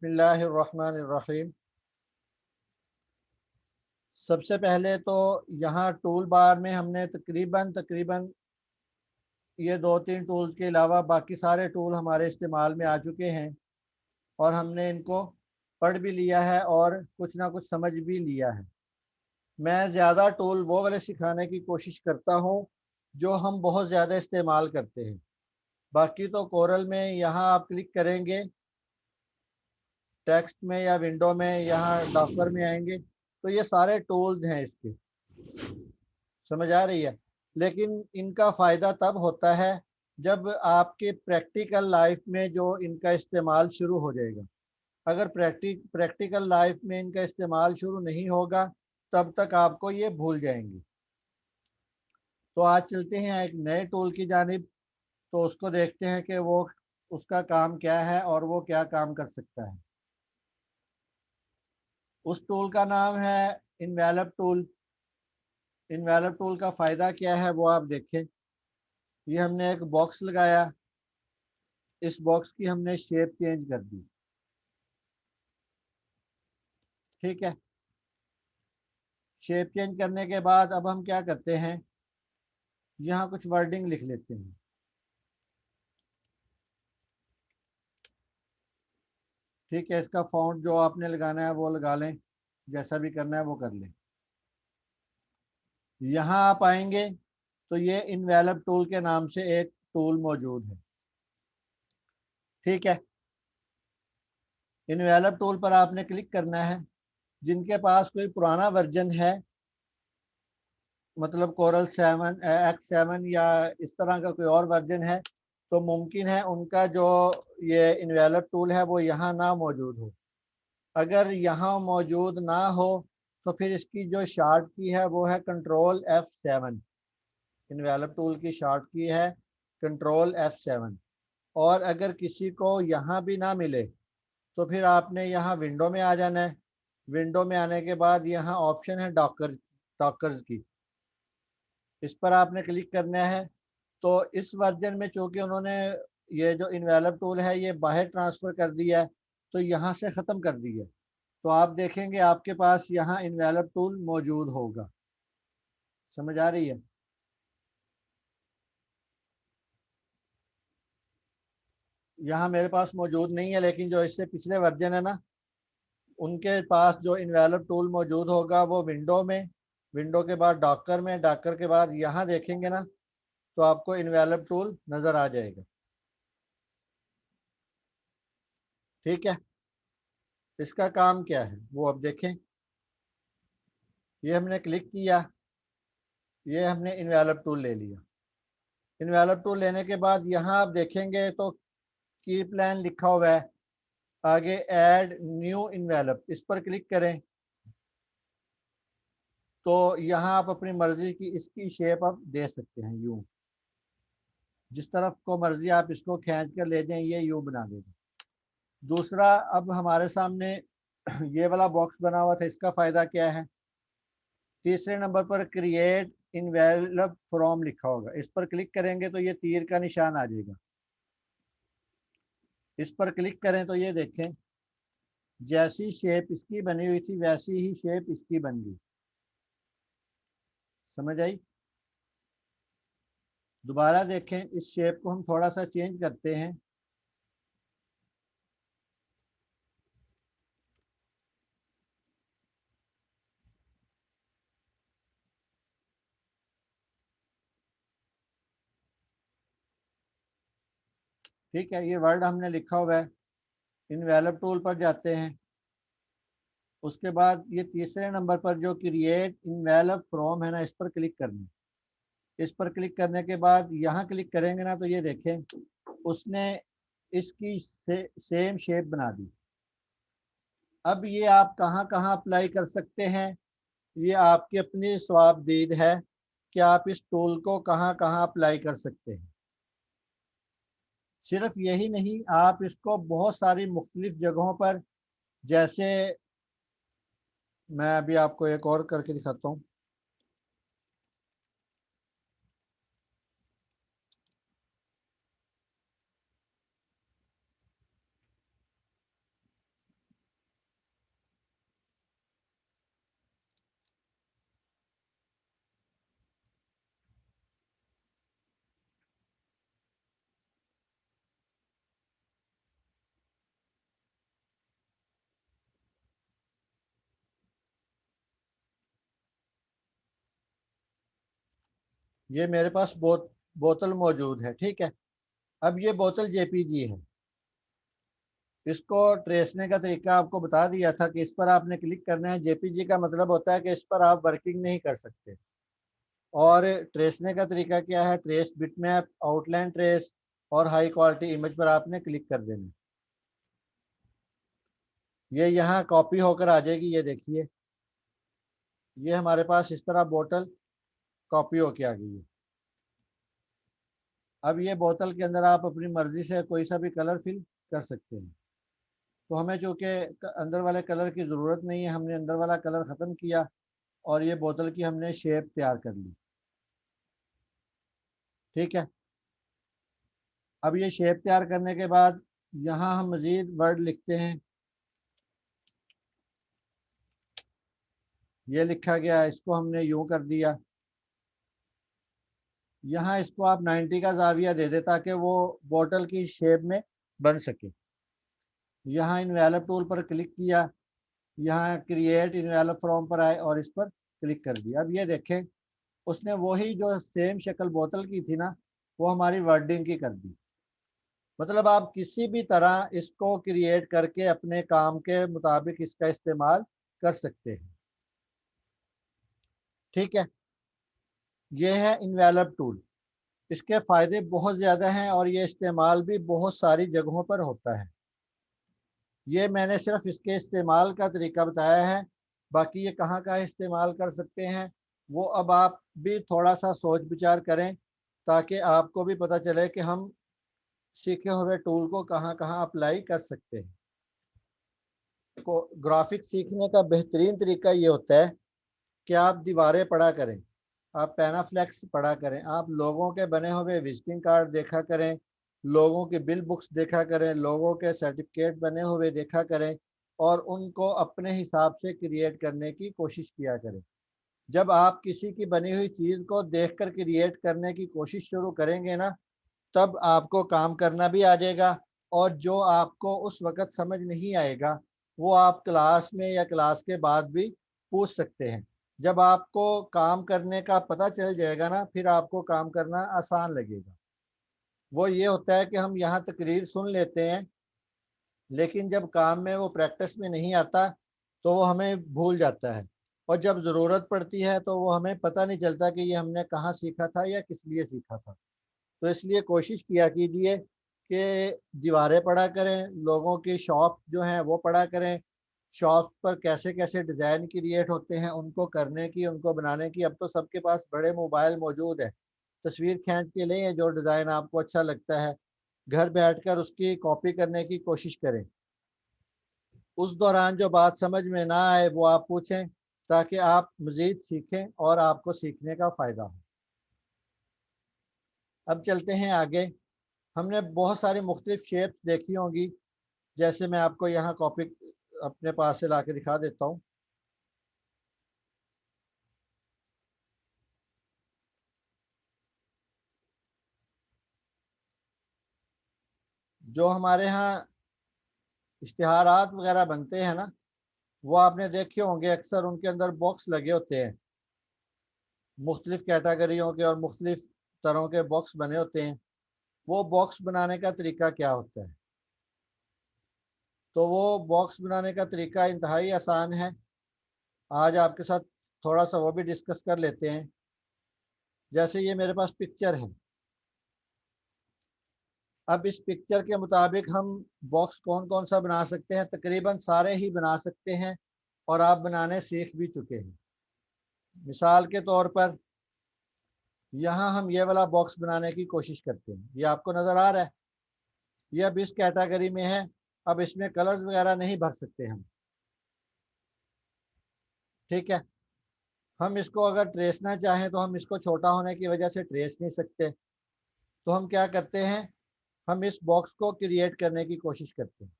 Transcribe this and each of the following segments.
बिस्मिल्लाहिर्रहमानिर्रहीम। सबसे पहले तो यहाँ टूल बार में हमने तकरीबन ये दो तीन टूल्स के अलावा बाकी सारे टूल हमारे इस्तेमाल में आ चुके हैं और हमने इनको पढ़ भी लिया है और कुछ ना कुछ समझ भी लिया है। मैं ज़्यादा टूल वो वाले सिखाने की कोशिश करता हूँ जो हम बहुत ज़्यादा इस्तेमाल करते हैं। बाकी तो कोरल में यहाँ आप क्लिक करेंगे, टेक्स्ट में या विंडो में, यहाँ डॉकर में आएंगे तो ये सारे टूल्स हैं इसके, समझ आ रही है। लेकिन इनका फ़ायदा तब होता है जब आपके प्रैक्टिकल लाइफ में जो इनका इस्तेमाल शुरू हो जाएगा। अगर प्रैक्टिकल लाइफ में इनका इस्तेमाल शुरू नहीं होगा तब तक आपको ये भूल जाएंगे। तो आज चलते हैं एक नए टूल की जानिब, तो उसको देखते हैं कि वो उसका काम क्या है और वो क्या काम कर सकता है। उस टूल का नाम है इन्वेलप टूल। इन्वेलप टूल का फ़ायदा क्या है वो आप देखें। ये हमने एक बॉक्स लगाया, इस बॉक्स की हमने शेप चेंज कर दी। ठीक है, शेप चेंज करने के बाद अब हम क्या करते हैं, यहाँ कुछ वर्डिंग लिख लेते हैं। ठीक है, इसका फ़ॉन्ट जो आपने लगाना है वो लगा लें, जैसा भी करना है वो कर लें। यहाँ आप आएंगे तो ये इन्वेलप टूल के नाम से एक टूल मौजूद है। ठीक है, इन्वेलप टूल पर आपने क्लिक करना है। जिनके पास कोई पुराना वर्जन है, मतलब कोरल 7 X7 या इस तरह का कोई और वर्जन है, तो मुमकिन है उनका जो ये इन्वेलप टूल है वो यहाँ ना मौजूद हो। अगर यहाँ मौजूद ना हो तो फिर इसकी जो शॉर्ट की है वो है Ctrl+F7। इन्वेलप टूल की शॉर्ट की है Ctrl+F7। और अगर किसी को यहाँ भी ना मिले तो फिर आपने यहाँ विंडो में आ जाना है। विंडो में आने के बाद यहाँ ऑप्शन है डॉकर्स की, इस पर आपने क्लिक करना है। तो इस वर्जन में चूँकि उन्होंने ये जो इन्वेलप टूल है ये बाहर ट्रांसफ़र कर दिया है, तो यहाँ से ख़त्म कर दी है। तो आप देखेंगे आपके पास यहाँ इन्वेलप टूल मौजूद होगा। समझ आ रही है। यहाँ मेरे पास मौजूद नहीं है, लेकिन जो इससे पिछले वर्जन है ना, उनके पास जो इन्वेलप टूल मौजूद होगा वो विंडो में, विंडो के बाद डॉकर में, डॉकर के बाद यहाँ देखेंगे ना तो आपको इन्वेलप टूल नज़र आ जाएगा। ठीक है, इसका काम क्या है वो अब देखें। ये हमने क्लिक किया, ये हमने इन्वेलप टूल ले लिया। इन्वेलप टूल लेने के बाद यहाँ आप देखेंगे तो की प्लान लिखा हुआ है, आगे ऐड न्यू इन्वेलप, इस पर क्लिक करें तो यहाँ आप अपनी मर्जी की इसकी शेप आप दे सकते हैं। यूँ जिस तरफ को मर्जी आप इसको खींच कर ले जाएं, ये यूँ बना देगा। दूसरा, अब हमारे सामने ये वाला बॉक्स बना हुआ था, इसका फ़ायदा क्या है। तीसरे नंबर पर क्रिएट इन्वेलप फ्रॉम लिखा होगा, इस पर क्लिक करेंगे तो ये तीर का निशान आ जाएगा। इस पर क्लिक करें तो ये देखें, जैसी शेप इसकी बनी हुई थी वैसी ही शेप इसकी बन गई। समझ आई। दोबारा देखें, इस शेप को हम थोड़ा सा चेंज करते हैं। ठीक है, ये वर्ड हमने लिखा हुआ है। इन्वेलप टूल पर जाते हैं, उसके बाद ये तीसरे नंबर पर जो क्रिएट इन्वेलप फ्रॉम है ना, इस पर क्लिक करना है। इस पर क्लिक करने के बाद यहाँ क्लिक करेंगे ना तो ये देखें उसने इसकी सेम शेप बना दी। अब ये आप कहाँ कहाँ अप्लाई कर सकते हैं, ये आपकी अपनी स्वाबदीद है कि आप इस टूल को कहाँ कहाँ अप्लाई कर सकते हैं। सिर्फ यही नहीं, आप इसको बहुत सारी मुख्तलिफ जगहों पर, जैसे मैं अभी आपको एक और करके दिखाता हूँ। ये मेरे पास बोतल मौजूद है, ठीक है। अब ये बोतल जेपीजी है। इसको ट्रेसने का तरीका आपको बता दिया था कि इस पर आपने क्लिक करना है। जेपीजी का मतलब होता है कि इस पर आप वर्किंग नहीं कर सकते। और ट्रेसने का तरीका क्या है? ट्रेस बिटमैप, आउटलाइन ट्रेस और हाई क्वालिटी इमेज पर आपने क्लिक कर देना। ये यहाँ कॉपी होकर आ जाएगी, ये देखिए। ये हमारे पास इस तरह बोतल कॉपी होके आ गई है। अब ये बोतल के अंदर आप अपनी मर्जी से कोई सा भी कलर फिल कर सकते हैं। तो हमें चूँकि अंदर वाले कलर की ज़रूरत नहीं है, हमने अंदर वाला कलर ख़त्म किया और ये बोतल की हमने शेप तैयार कर ली, ठीक है। अब ये शेप तैयार करने के बाद यहाँ हम मज़ीद वर्ड लिखते हैं। ये लिखा गया, इसको हमने यूँ कर दिया। यहाँ इसको आप 90 का जाविया दे दे ताकि वो बोतल की शेप में बन सके। यहाँ इन्वेलप टूल पर क्लिक किया, यहाँ क्रिएट इन्वेलप फ्रॉम पर आए और इस पर क्लिक कर दिया। अब ये देखें, उसने वही जो सेम शक्ल बोतल की थी ना, वो हमारी वर्डिंग की कर दी। मतलब आप किसी भी तरह इसको क्रिएट करके अपने काम के मुताबिक इसका इस्तेमाल कर सकते हैं, ठीक है। ये है इन्वेलप टूल। इसके फ़ायदे बहुत ज़्यादा हैं और ये इस्तेमाल भी बहुत सारी जगहों पर होता है। ये मैंने सिर्फ इसके इस्तेमाल का तरीका बताया है, बाकी ये कहाँ कहाँ इस्तेमाल कर सकते हैं वो अब आप भी थोड़ा सा सोच विचार करें, ताकि आपको भी पता चले कि हम सीखे हुए टूल को कहाँ कहाँ अप्लाई कर सकते हैं। को ग्राफिक सीखने का बेहतरीन तरीका ये होता है कि आप दीवारें पढ़ा करें, आप पैनाफ्लेक्स पढ़ा करें, आप लोगों के बने हुए विजिटिंग कार्ड देखा करें, लोगों के बिल बुक्स देखा करें, लोगों के सर्टिफिकेट बने हुए देखा करें और उनको अपने हिसाब से क्रिएट करने की कोशिश किया करें। जब आप किसी की बनी हुई चीज़ को देखकर क्रिएट करने की कोशिश शुरू करेंगे ना, तब आपको काम करना भी आ जाएगा। और जो आपको उस वक़्त समझ नहीं आएगा, वो आप क्लास में या क्लास के बाद भी पूछ सकते हैं। जब आपको काम करने का पता चल जाएगा ना, फिर आपको काम करना आसान लगेगा। वो ये होता है कि हम यहाँ तकरीर सुन लेते हैं, लेकिन जब काम में वो प्रैक्टिस में नहीं आता, तो वो हमें भूल जाता है और जब ज़रूरत पड़ती है, तो वो हमें पता नहीं चलता कि ये हमने कहाँ सीखा था या किस लिए सीखा था। तो इसलिए कोशिश किया कीजिए कि दीवारें पढ़ा करें, लोगों की शॉप जो हैं वो पढ़ा करें, शॉप पर कैसे कैसे डिज़ाइन क्रिएट होते हैं उनको करने की, उनको बनाने की। अब तो सबके पास बड़े मोबाइल मौजूद है, तस्वीर खींच के लें जो डिज़ाइन आपको अच्छा लगता है, घर बैठकर उसकी कॉपी करने की कोशिश करें। उस दौरान जो बात समझ में ना आए वो आप पूछें, ताकि आप मज़ीद सीखें और आपको सीखने का फ़ायदा हो। अब चलते हैं आगे। हमने बहुत सारी मुख्तलिफ शेप्स देखी होंगी, जैसे मैं आपको यहाँ कॉपी अपने पास से ला के दिखा देता हूँ। जो हमारे यहाँ इश्तिहारात वगैरह बनते हैं ना, वो आपने देखे होंगे, अक्सर उनके अंदर बॉक्स लगे होते हैं, मुख्तलिफ कैटेगरियों के और मुख्तलिफ तरह के बॉक्स बने होते हैं। वो बॉक्स बनाने का तरीका क्या होता है? तो वो बॉक्स बनाने का तरीका इंतहाई आसान है। आज आपके साथ थोड़ा सा वो भी डिस्कस कर लेते हैं। जैसे ये मेरे पास पिक्चर है, अब इस पिक्चर के मुताबिक हम बॉक्स कौन कौन सा बना सकते हैं? तकरीबन सारे ही बना सकते हैं और आप बनाने सीख भी चुके हैं। मिसाल के तौर पर यहाँ हम ये वाला बॉक्स बनाने की कोशिश करते हैं। ये आपको नज़र आ रहा है, ये अब इस कैटेगरी में है। अब इसमें कलर्स वगैरह नहीं भर सकते हम, ठीक है। हम इसको अगर ट्रेसना चाहें तो हम इसको छोटा होने की वजह से ट्रेस नहीं सकते। तो हम क्या करते हैं, हम इस बॉक्स को क्रिएट करने की कोशिश करते हैं।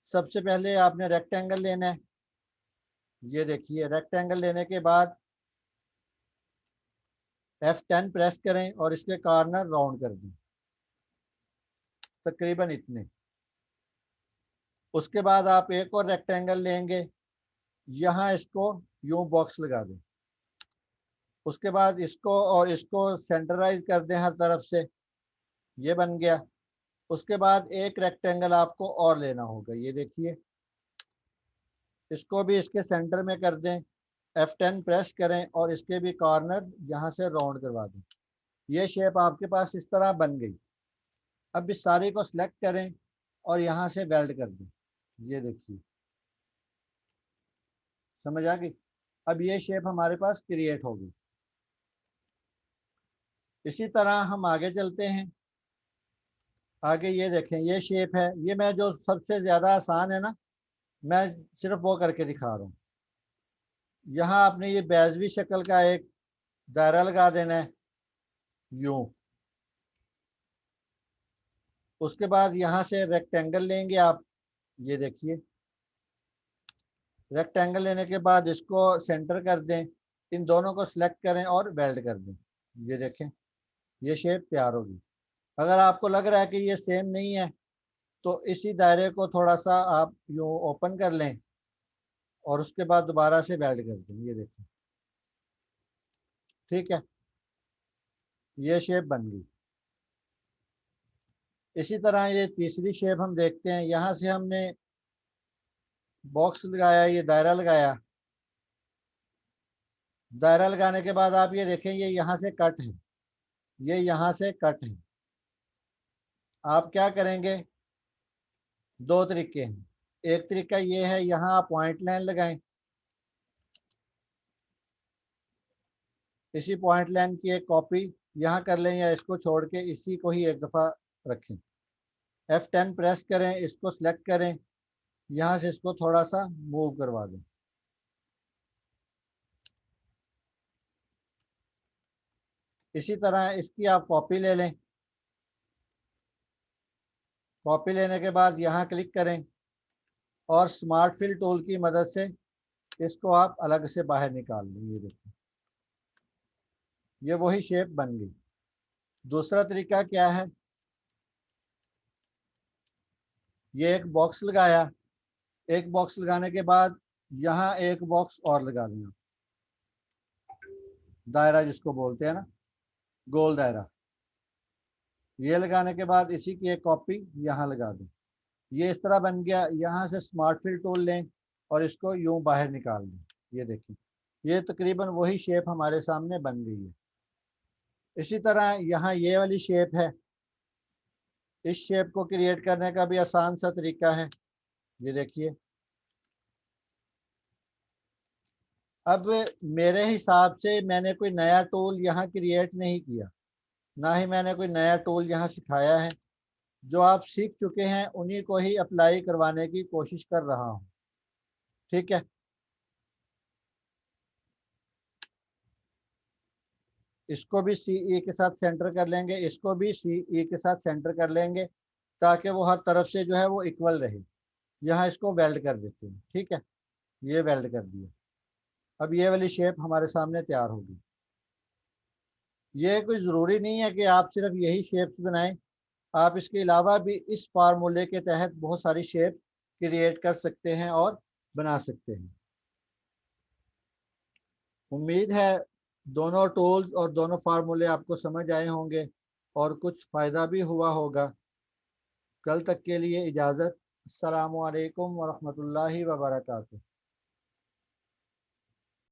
सबसे पहले आपने रेक्टेंगल लेना है। ये देखिए, रेक्टेंगल लेने के बाद F10 प्रेस करें और इसके कॉर्नर राउंड कर दें, तकरीबन इतने। उसके बाद आप एक और रेक्टेंगल लेंगे, यहाँ इसको यूं बॉक्स लगा दें। उसके बाद इसको और इसको सेंटराइज कर दें हर तरफ से, ये बन गया। उसके बाद एक रेक्टेंगल आपको और लेना होगा, ये देखिए, इसको भी इसके सेंटर में कर दें, F10 प्रेस करें और इसके भी कॉर्नर यहाँ से राउंड करवा दें। ये शेप आपके पास इस तरह बन गई। अब इस सारी को सिलेक्ट करें और यहाँ से वेल्ड कर दें, ये देखिए, समझ आ गई। अब ये शेप हमारे पास क्रिएट होगी। इसी तरह हम आगे चलते हैं। आगे ये देखें, ये शेप है, ये मैं जो सबसे ज़्यादा आसान है ना, मैं सिर्फ वो करके दिखा रहा हूँ। यहाँ आपने ये बैजवी शक्ल का एक दायरा लगा देना है, यूं। उसके बाद यहाँ से रेक्टेंगल लेंगे आप, ये देखिए, रेक्टेंगल लेने के बाद इसको सेंटर कर दें, इन दोनों को सिलेक्ट करें और वेल्ड कर दें, ये देखें, ये शेप तैयार होगी। अगर आपको लग रहा है कि ये सेम नहीं है तो इसी दायरे को थोड़ा सा आप यूँ ओपन कर लें और उसके बाद दोबारा से वेल्ड कर दें, ये देखें, ठीक है, ये शेप बन गई। इसी तरह ये तीसरी शेप हम देखते हैं। यहाँ से हमने बॉक्स लगाया, ये दायरा लगाया, दायरा लगाने के बाद आप ये देखें, ये यहाँ से कट है, ये यहाँ से कट है। आप क्या करेंगे, दो तरीके हैं। एक तरीका ये है, यहाँ आप पॉइंट लाइन लगाएं, इसी पॉइंट लाइन की एक कॉपी यहाँ कर लें या इसको छोड़ के इसी को ही एक दफ़ा रखें। F10 प्रेस करें, इसको सिलेक्ट करें, यहाँ से इसको थोड़ा सा मूव करवा दें। इसी तरह इसकी आप कॉपी ले लें। कॉपी लेने के बाद यहाँ क्लिक करें और स्मार्ट फिल टूल की मदद से इसको आप अलग से बाहर निकाल लें, ये देखिए, ये वही शेप बन गई। दूसरा तरीका क्या है, ये एक बॉक्स लगाया, एक बॉक्स लगाने के बाद यहाँ एक बॉक्स और लगा दें, दायरा जिसको बोलते हैं ना, गोल दायरा, ये लगाने के बाद इसी की एक कॉपी यहाँ लगा दें। ये इस तरह बन गया। यहाँ से स्मार्ट फिल टूल लें और इसको यूं बाहर निकाल दें, ये देखिए, ये तकरीबन वही शेप हमारे सामने बन गई है। इसी तरह यहाँ ये वाली शेप है, इस शेप को क्रिएट करने का भी आसान सा तरीका है, ये देखिए। अब मेरे हिसाब से मैंने कोई नया टूल यहाँ क्रिएट नहीं किया, ना ही मैंने कोई नया टूल यहाँ सिखाया है। जो आप सीख चुके हैं उन्हीं को ही अप्लाई करवाने की कोशिश कर रहा हूँ, ठीक है। इसको भी CE के साथ सेंटर कर लेंगे, इसको भी CE के साथ सेंटर कर लेंगे ताकि वो हर तरफ से जो है वो इक्वल रहे। यहाँ इसको वेल्ड कर देते हैं, ठीक है, ये वेल्ड कर दिया। अब ये वाली शेप हमारे सामने तैयार होगी। ये कोई ज़रूरी नहीं है कि आप सिर्फ यही शेप्स बनाएं, आप इसके अलावा भी इस फार्मूले के तहत बहुत सारी शेप क्रिएट कर सकते हैं और बना सकते हैं। उम्मीद है दोनों टूल्स और दोनों फार्मूले आपको समझ आए होंगे और कुछ फ़ायदा भी हुआ होगा। कल तक के लिए इजाज़त। अस्सलामु अलैकुम वरहमतुल्लाहि वबरकातुहू।